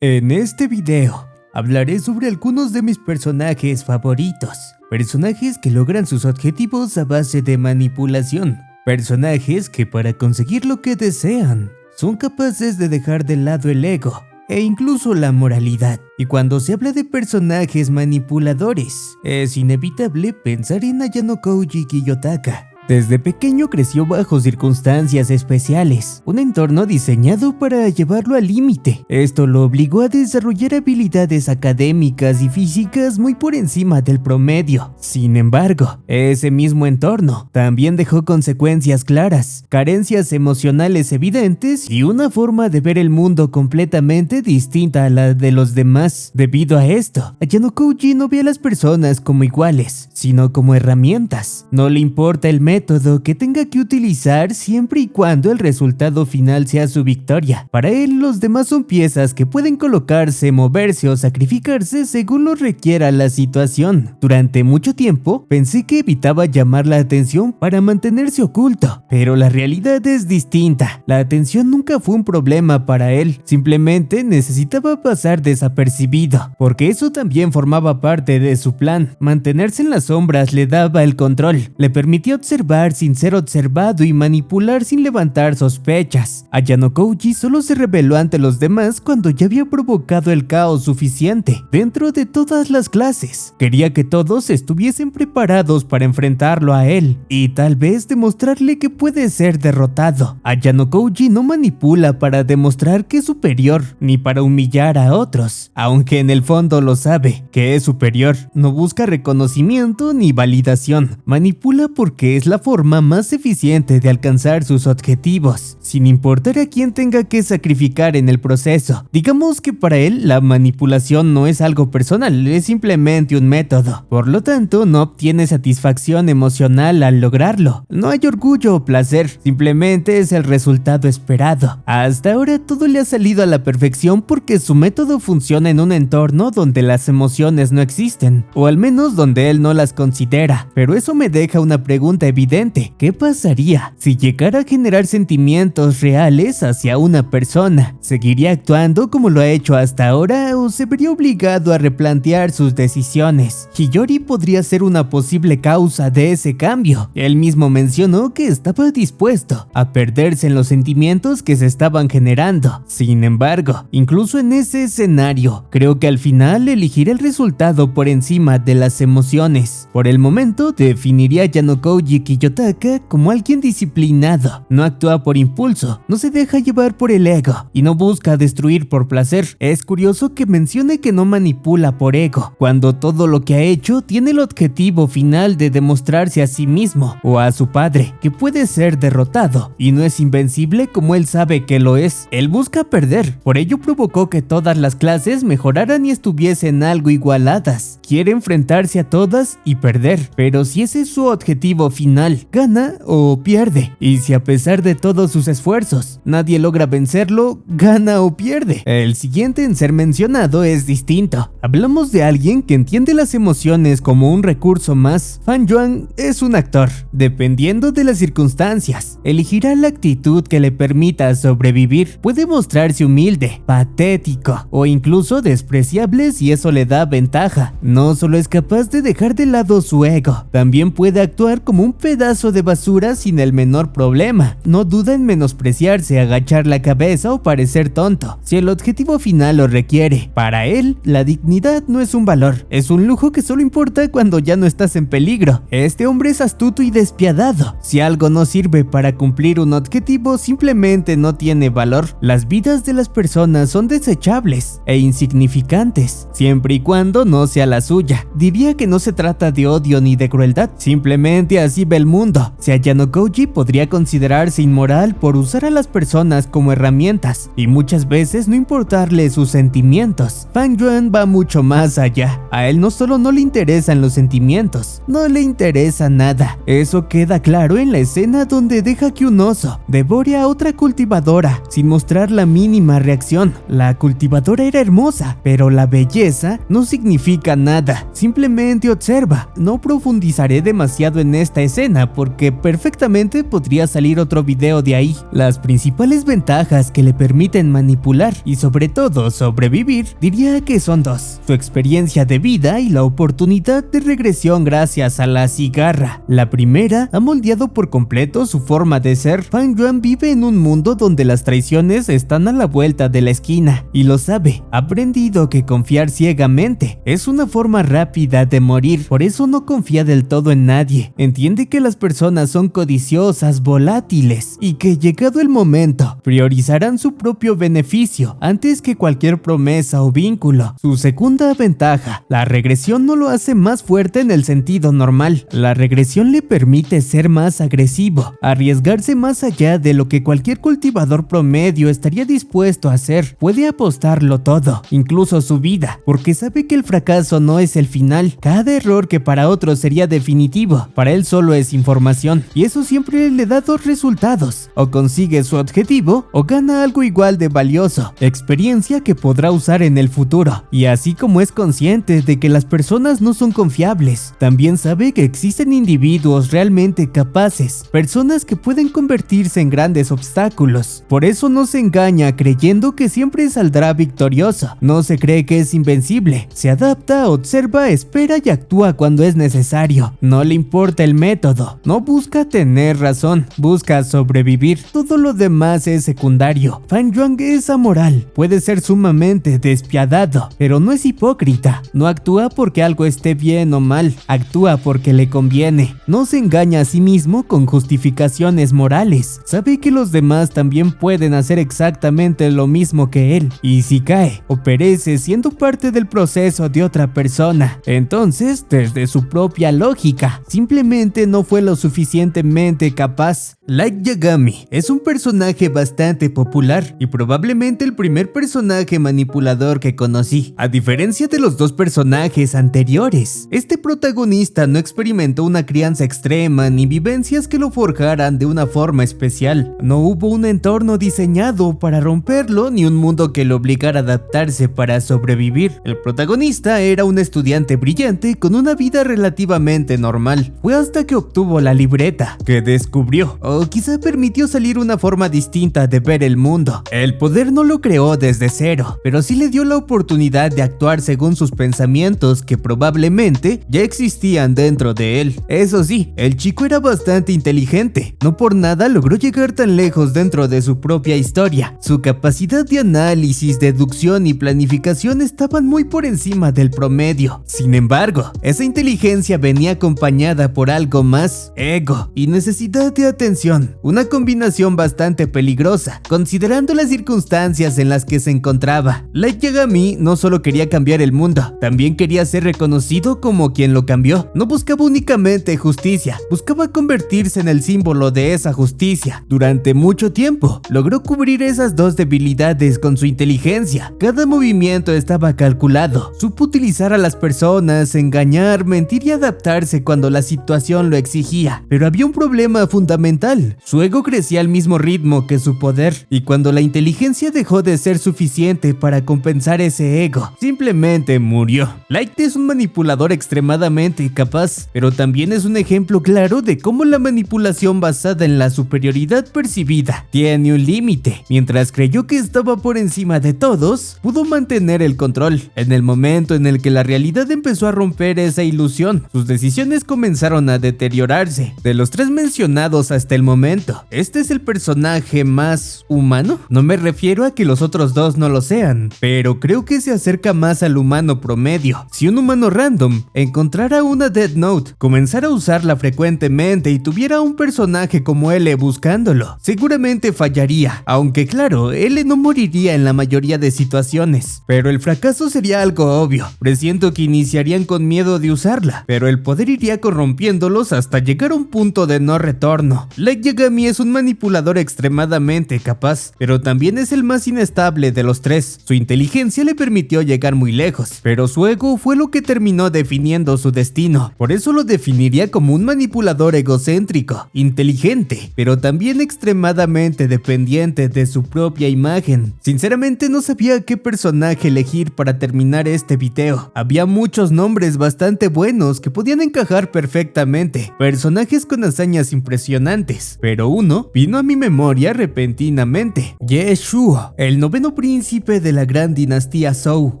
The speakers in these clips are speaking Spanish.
En este video hablaré sobre algunos de mis personajes favoritos, personajes que logran sus objetivos a base de manipulación, personajes que para conseguir lo que desean son capaces de dejar de lado el ego e incluso la moralidad. Y cuando se habla de personajes manipuladores, es inevitable pensar en Ayano Koji Kiyotaka. Desde pequeño creció bajo circunstancias especiales, un entorno diseñado para llevarlo al límite. Esto lo obligó a desarrollar habilidades académicas y físicas muy por encima del promedio. Sin embargo, ese mismo entorno también dejó consecuencias claras, carencias emocionales evidentes y una forma de ver el mundo completamente distinta a la de los demás. Debido a esto, Ayano Koji no ve a las personas como iguales, sino como herramientas. No le importa el método que tenga que utilizar siempre y cuando el resultado final sea su victoria. Para él, los demás son piezas que pueden colocarse, moverse o sacrificarse según lo requiera la situación. Durante mucho tiempo, pensé que evitaba llamar la atención para mantenerse oculto, pero la realidad es distinta. La atención nunca fue un problema para él, simplemente necesitaba pasar desapercibido, porque eso también formaba parte de su plan. Mantenerse en las sombras le daba el control, le permitía observar sin ser observado y manipular sin levantar sospechas. Ayano Koji solo se rebeló ante los demás cuando ya había provocado el caos suficiente dentro de todas las clases. Quería que todos estuviesen preparados para enfrentarlo a él y tal vez demostrarle que puede ser derrotado. Ayano Koji no manipula para demostrar que es superior ni para humillar a otros, aunque en el fondo lo sabe que es superior. No busca reconocimiento ni validación, manipula porque es la forma más eficiente de alcanzar sus objetivos, sin importar a quién tenga que sacrificar en el proceso. Digamos que para él la manipulación no es algo personal, es simplemente un método. Por lo tanto, no obtiene satisfacción emocional al lograrlo. No hay orgullo o placer, simplemente es el resultado esperado. Hasta ahora todo le ha salido a la perfección porque su método funciona en un entorno donde las emociones no existen, o al menos donde él no las considera. Pero eso me deja una pregunta evidente. ¿Qué pasaría si llegara a generar sentimientos reales hacia una persona? ¿Seguiría actuando como lo ha hecho hasta ahora o se vería obligado a replantear sus decisiones? Hiyori podría ser una posible causa de ese cambio. Él mismo mencionó que estaba dispuesto a perderse en los sentimientos que se estaban generando. Sin embargo, incluso en ese escenario, creo que al final elegirá el resultado por encima de las emociones. Por el momento, definiría a Ayano Koji Kiyotaka como alguien disciplinado. No actúa por impulso, no se deja llevar por el ego y no busca destruir por placer. Es curioso que mencione que no manipula por ego, cuando todo lo que ha hecho tiene el objetivo final de demostrarse a sí mismo o a su padre que puede ser derrotado y no es invencible como él sabe que lo es. Él busca perder, por ello provocó que todas las clases mejoraran y estuviesen algo igualadas. Quiere enfrentarse a todas y perder, pero si ese es su objetivo final, gana o pierde. Y si a pesar de todos sus esfuerzos nadie logra vencerlo, gana o pierde. El siguiente en ser mencionado es distinto. Hablamos de alguien que entiende las emociones como un recurso más. Fan Yuan es un actor. Dependiendo de las circunstancias, elegirá la actitud que le permita sobrevivir. Puede mostrarse humilde, patético o incluso despreciable si eso le da ventaja. No solo es capaz de dejar de lado su ego, también puede actuar como un pedazo de basura sin el menor problema. No duda en menospreciarse, agachar la cabeza o parecer tonto, si el objetivo final lo requiere. Para él, la dignidad no es un valor, es un lujo que solo importa cuando ya no estás en peligro. Este hombre es astuto y despiadado. Si algo no sirve para cumplir un objetivo, simplemente no tiene valor. Las vidas de las personas son desechables e insignificantes, siempre y cuando no sea la suya. Diría que no se trata de odio ni de crueldad, simplemente así ve el mundo. Si Ayano Koji podría considerarse inmoral por usar a las personas como herramientas y muchas veces no importarle sus sentimientos, Fan Yuan va mucho más allá. A él no solo no le interesan los sentimientos, no le interesa nada. Eso queda claro en la escena donde deja que un oso devore a otra cultivadora sin mostrar la mínima reacción. La cultivadora era hermosa, pero la belleza no significa nada, simplemente observa. No profundizaré demasiado en esta escena, pena porque perfectamente podría salir otro video de ahí. Las principales ventajas que le permiten manipular y sobre todo sobrevivir diría que son dos: su experiencia de vida y la oportunidad de regresión gracias a la cigarra. La primera ha moldeado por completo su forma de ser. Fan Yuan vive en un mundo donde las traiciones están a la vuelta de la esquina y lo sabe. Ha aprendido que confiar ciegamente es una forma rápida de morir, por eso no confía del todo en nadie. Entiende que las personas son codiciosas, volátiles y que llegado el momento priorizarán su propio beneficio antes que cualquier promesa o vínculo. Su segunda ventaja: la regresión no lo hace más fuerte en el sentido normal. La regresión le permite ser más agresivo, arriesgarse más allá de lo que cualquier cultivador promedio estaría dispuesto a hacer. Puede apostarlo todo, incluso su vida, porque sabe que el fracaso no es el final. Cada error que para otros sería definitivo, para él solo es información, y eso siempre le da dos resultados: o consigue su objetivo o gana algo igual de valioso, experiencia que podrá usar en el futuro. Y así como es consciente de que las personas no son confiables, también sabe que existen individuos realmente capaces, personas que pueden convertirse en grandes obstáculos. Por eso no se engaña creyendo que siempre saldrá victorioso. No se cree que es invencible, se adapta, observa, espera y actúa cuando es necesario. No le importa el método, no busca tener razón, busca sobrevivir. Todo lo demás es secundario. Fan Yuan es amoral, puede ser sumamente despiadado, pero no es hipócrita. No actúa porque algo esté bien o mal, actúa porque le conviene. No se engaña a sí mismo con justificaciones morales. Sabe que los demás también pueden hacer exactamente lo mismo que él, y si cae o perece siendo parte del proceso de otra persona, entonces desde su propia lógica simplemente no fue lo suficientemente capaz. Light Yagami es un personaje bastante popular y probablemente el primer personaje manipulador que conocí. A diferencia de los dos personajes anteriores, este protagonista no experimentó una crianza extrema ni vivencias que lo forjaran de una forma especial. No hubo un entorno diseñado para romperlo ni un mundo que lo obligara a adaptarse para sobrevivir. El protagonista era un estudiante brillante con una vida relativamente normal. Fue hasta que obtuvo la libreta que descubrió, o quizá permitió salir una forma distinta de ver el mundo. El poder no lo creó desde cero, pero sí le dio la oportunidad de actuar según sus pensamientos que probablemente ya existían dentro de él. Eso sí, el chico era bastante inteligente. No por nada logró llegar tan lejos dentro de su propia historia. Su capacidad de análisis, deducción y planificación estaban muy por encima del promedio. Sin embargo, esa inteligencia venía acompañada por algo más: ego y necesidad de atención. Una combinación bastante peligrosa, considerando las circunstancias en las que se encontraba. Light Yagami no solo quería cambiar el mundo, también quería ser reconocido como quien lo cambió. No buscaba únicamente justicia, buscaba convertirse en el símbolo de esa justicia. Durante mucho tiempo, logró cubrir esas dos debilidades con su inteligencia. Cada movimiento estaba calculado. Supo utilizar a las personas, engañar, mentir y adaptarse cuando la situación lo exigía. Pero había un problema fundamental: su ego crecía al mismo ritmo que su poder, y cuando la inteligencia dejó de ser suficiente para compensar ese ego, simplemente murió. Light es un manipulador extremadamente capaz, pero también es un ejemplo claro de cómo la manipulación basada en la superioridad percibida tiene un límite. Mientras creyó que estaba por encima de todos, pudo mantener el control. En el momento en el que la realidad empezó a romper esa ilusión, sus decisiones comenzaron a deteriorarse. De los tres mencionados hasta el momento, este es el personaje más humano. No me refiero a que los otros dos no lo sean, pero creo que se acerca más al humano promedio. Si un humano random encontrara una Death Note, comenzara a usarla frecuentemente y tuviera un personaje como L buscándolo, seguramente fallaría, aunque claro, L no moriría en la mayoría de situaciones, pero el fracaso sería algo obvio. Presiento que iniciarían con miedo de usarla, pero el poder iría corrompiéndolos hasta llegar a un punto de no retorno. Light Yagami es un manipulador extremadamente capaz, pero también es el más inestable de los tres. Su inteligencia le permitió llegar muy lejos, pero su ego fue lo que terminó definiendo su destino. Por eso lo definiría como un manipulador egocéntrico, inteligente, pero también extremadamente dependiente de su propia imagen. Sinceramente no sabía qué personaje elegir para terminar este video. Había muchos nombres bastante buenos que podían encajar perfectamente, personajes con hazañas impresionantes, pero uno vino a mi memoria repentinamente: Ye Shuo, el noveno príncipe de la gran dinastía Zhou.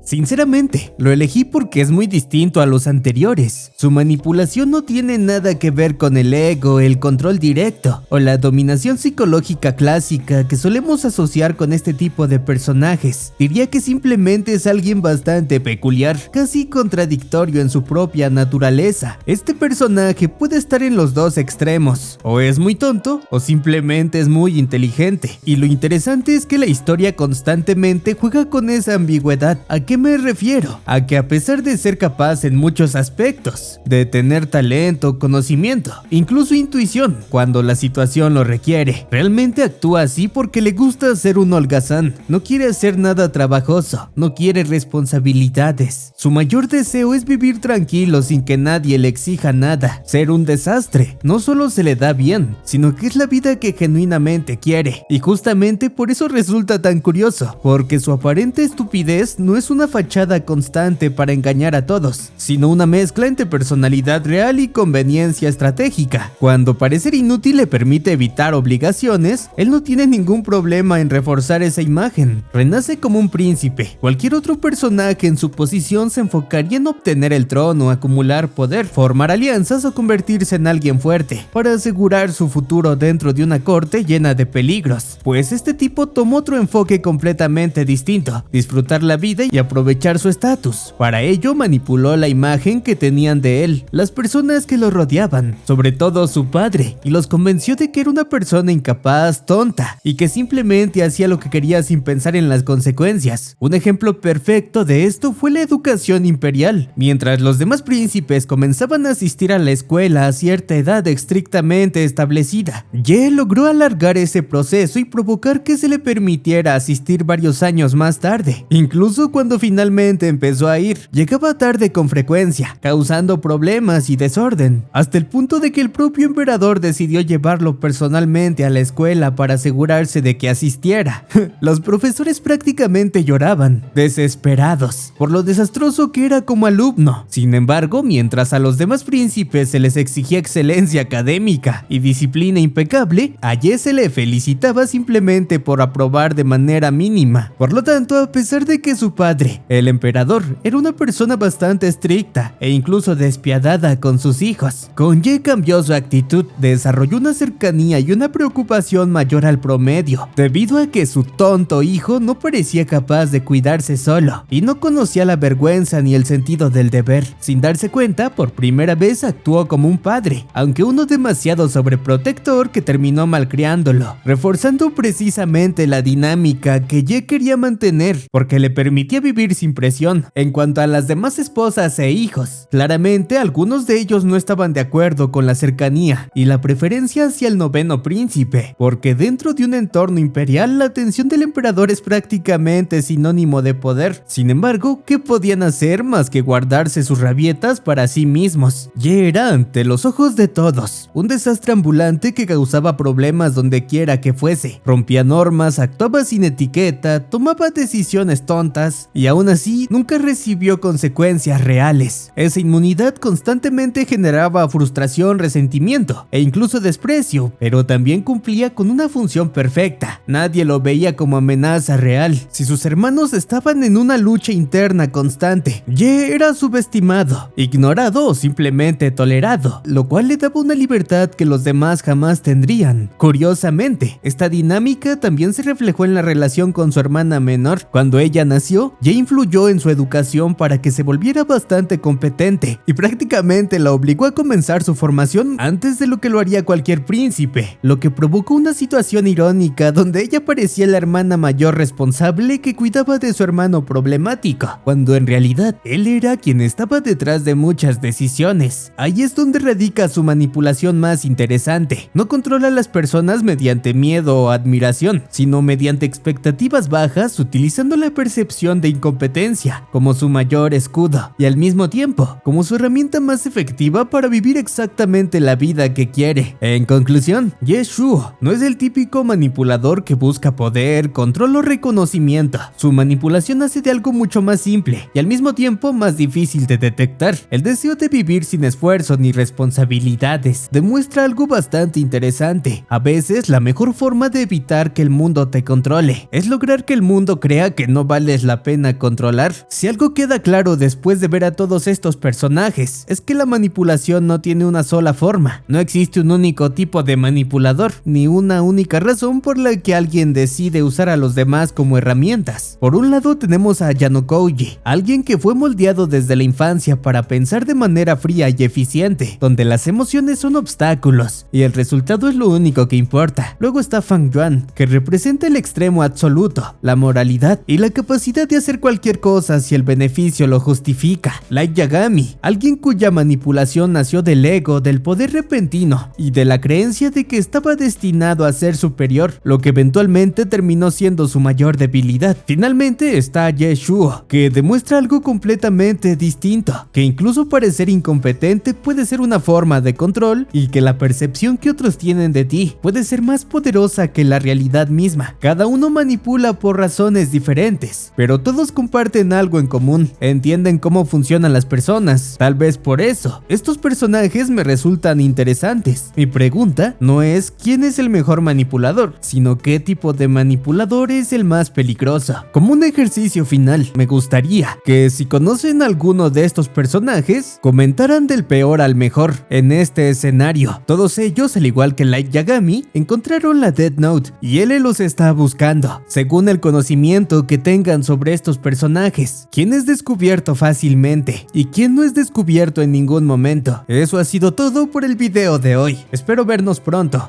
Sinceramente, lo elegí porque es muy distinto a los anteriores. Su manipulación no tiene nada que ver con el ego, el control directo o la dominación psicológica clásica que solemos asociar con este tipo de personajes. Diría que simplemente es alguien bastante peculiar, casi contradictorio en su propia naturaleza. Este personaje puede estar en los dos extremos: o es muy tonto o simplemente es muy inteligente. Y lo interesante es que la historia constantemente juega con esa ambigüedad. ¿A qué me refiero? A que a pesar de ser capaz en muchos aspectos, de tener talento, conocimiento, incluso intuición, cuando la situación lo requiere, realmente actúa así porque le gusta ser un holgazán. No quiere hacer nada trabajoso, no quiere responsabilidades. Su mayor deseo es vivir tranquilo sin que nadie le exija nada. Ser un desastre no solo se le da bien, sino que es la vida que genuinamente quiere. Y justamente por eso resulta tan curioso, porque su aparente estupidez no es una fachada constante para engañar a todos, sino una mezcla entre personalidad real y conveniencia estratégica. Cuando parecer inútil le permite evitar obligaciones, él no tiene ningún problema en reforzar esa imagen. Renace como un príncipe. Cualquier otro personaje en su posición se enfocaría en obtener el trono, acumular poder, formar alianzas o convertirse en alguien fuerte para asegurar su futuro dentro de una corte llena de peligros. Pues este tipo tomó otro enfoque completamente distinto: disfrutar la vida y aprovechar su estatus. Para ello manipuló la imagen que tenían de él las personas que lo rodeaban, sobre todo su padre, y los convenció de que era una persona incapaz, tonta, y que simplemente hacía lo que quería sin pensar en las consecuencias. Un ejemplo perfecto de esto fue la educación imperial. Mientras los demás príncipes comenzaban a asistir a la escuela a cierta edad estrictamente establecida, Ye logró alargar ese proceso y provocar que se le permitiera asistir varios años más tarde. Incluso cuando finalmente empezó a ir, llegaba tarde con frecuencia, causando problemas y desorden, hasta el punto de que el propio emperador decidió llevarlo personalmente a la escuela para asegurarse de que asistiera. Los profesores prácticamente lloraban, desesperados, por lo desastroso que era como alumno. Sin embargo, mientras a los demás príncipes se les exigía excelencia académica y disciplina impecable, a Ye se le felicitaba simplemente por aprobar de manera mínima. Por lo tanto, a pesar de que su padre, el emperador, era una persona bastante estricta e incluso despiadada con sus hijos, con Ye cambió su actitud, desarrolló una cercanía y una preocupación mayor al promedio, debido a que su tonto hijo no parecía capaz de cuidarse solo y no conocía la vergüenza ni el sentido del deber. Sin darse cuenta, por primera vez actuó como un padre, aunque uno demasiado sobreprotector que terminó malcriándolo, reforzando precisamente la dinámica que Ye quería mantener, porque le permitía vivir sin presión. En cuanto a las demás esposas e hijos, claramente algunos de ellos no estaban de acuerdo con la cercanía y la preferencia hacia el noveno príncipe, porque dentro de un entorno imperial la atención del emperador es prácticamente sinónimo de poder. Sin embargo, ¿qué podían hacer más que guardarse sus rabietas para sí mismos? Ye era, ante los ojos de todos, un desastre ambulante que causaba problemas donde quiera que fuese, rompía normas, actuaba sin etiqueta, tomaba decisiones tontas y aún así nunca recibió consecuencias reales. Esa inmunidad constantemente generaba frustración, resentimiento e incluso desprecio, pero también cumplía con una función perfecta. Nadie lo veía como amenaza real. Si sus hermanos estaban en una lucha interna constante, Ye era subestimado, ignorado o simplemente tolerado, lo cual le daba una libertad que los demás jamás tendrían. Curiosamente, esta dinámica también se reflejó en la relación con su hermana menor. Cuando ella nació, Ye influyó en su educación para que se volviera bastante competente y prácticamente la obligó a comenzar su formación antes de lo que lo haría cualquier príncipe, lo que provocó una situación irónica donde ella parecía la hermana mayor responsable que cuidaba de su hermano problemático, cuando en realidad él era quien estaba detrás de muchas decisiones. Ahí es donde radica su manipulación más interesante. No controla a las personas mediante miedo o admiración, sino mediante expectativas bajas, utilizando la percepción de incompetencia como su mayor escudo y al mismo tiempo como su herramienta más efectiva para vivir exactamente la vida que quiere. En conclusión, Ye Shuo no es el típico manipulador que busca poder, control o reconocimiento. Su manipulación nace de algo mucho más simple y al mismo tiempo más difícil de detectar: el deseo de vivir sin esfuerzo ni responsabilidad responsabilidades, demuestra algo bastante interesante. A veces la mejor forma de evitar que el mundo te controle es lograr que el mundo crea que no vales la pena controlar. Si algo queda claro después de ver a todos estos personajes, es que la manipulación no tiene una sola forma. No existe un único tipo de manipulador, ni una única razón por la que alguien decide usar a los demás como herramientas. Por un lado tenemos a Yanukovych, alguien que fue moldeado desde la infancia para pensar de manera fría y eficiente, donde las emociones son obstáculos y el resultado es lo único que importa. Luego está Fang Yuan, que representa el extremo absoluto, la moralidad y la capacidad de hacer cualquier cosa si el beneficio lo justifica. Light Yagami, alguien cuya manipulación nació del ego, del poder repentino y de la creencia de que estaba destinado a ser superior, lo que eventualmente terminó siendo su mayor debilidad. Finalmente está Ye Shuo, que demuestra algo completamente distinto, que incluso parecer incompetente puede ser una forma de control y que la percepción que otros tienen de ti puede ser más poderosa que la realidad misma. Cada uno manipula por razones diferentes, pero todos comparten algo en común: entienden cómo funcionan las personas. Tal vez por eso estos personajes me resultan interesantes. Mi pregunta no es quién es el mejor manipulador, sino qué tipo de manipulador es el más peligroso. Como un ejercicio final, me gustaría que si conocen alguno de estos personajes, comentaran del peor al mejor en este escenario. Todos ellos, al igual que Light Yagami, encontraron la Death Note y él los está buscando. Según el conocimiento que tengan sobre estos personajes, quién es descubierto fácilmente y quién no es descubierto en ningún momento. Eso ha sido todo por el video de hoy. Espero vernos pronto.